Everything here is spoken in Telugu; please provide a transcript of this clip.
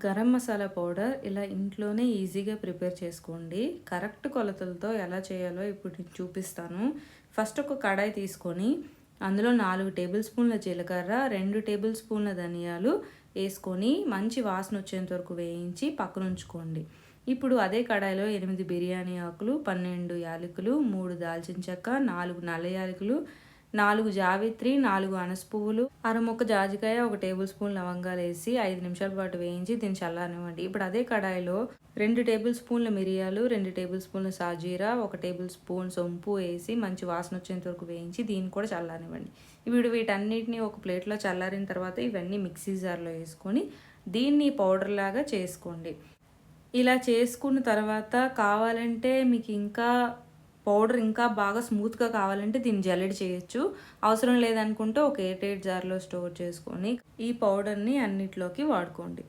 గరం మసాలా పౌడర్ ఇలా ఇంట్లోనే ఈజీగా ప్రిపేర్ చేసుకోండి. కరెక్ట్ కొలతలతో ఎలా చేయాలో ఇప్పుడు నేను చూపిస్తాను. ఫస్ట్ ఒక కడాయి తీసుకొని అందులో 4 టేబుల్ స్పూన్ల జీలకర్ర, 2 టేబుల్ స్పూన్ల ధనియాలు వేసుకొని మంచి వాసన వచ్చేంత వరకు వేయించి పక్కన ఉంచుకోండి. ఇప్పుడు అదే కడాయిలో 8 బిర్యానీ ఆకులు, 12 యాలకులు, 3 దాల్చిన చెక్క, 4 నల్ల యాలకులు, 4 జావిత్రి, 4 అనస పువ్వులు, అరముక్క జాజికాయ, 1 టేబుల్ స్పూన్ లవంగాలు వేసి 5 నిమిషాల పాటు వేయించి దీన్ని చల్లారనివ్వండి. ఇప్పుడు అదే కడాయిలో 2 టేబుల్ స్పూన్ల మిరియాలు, 2 టేబుల్ స్పూన్ల సాజీరా, 1 టేబుల్ స్పూన్ సొంపు వేసి మంచి వాసన వచ్చేంత వరకు వేయించి దీన్ని కూడా చల్లారనివ్వండి. ఇప్పుడు వీటన్నిటిని ఒక ప్లేట్లో చల్లారిన తర్వాత ఇవన్నీ మిక్సీ జార్లో వేసుకొని దీన్ని పౌడర్ లాగా చేసుకోండి. ఇలా చేసుకున్న తర్వాత కావాలంటే మీకు ఇంకా పౌడర్ ఇంకా బాగా స్మూత్గా కావాలంటే దీన్ని జల్లెడ చేయొచ్చు. అవసరం లేదనుకుంటే ఒక ఎయిర్ టైట్ జార్లో స్టోర్ చేసుకొని ఈ పౌడర్ని అన్నిట్లోకి వాడుకోండి.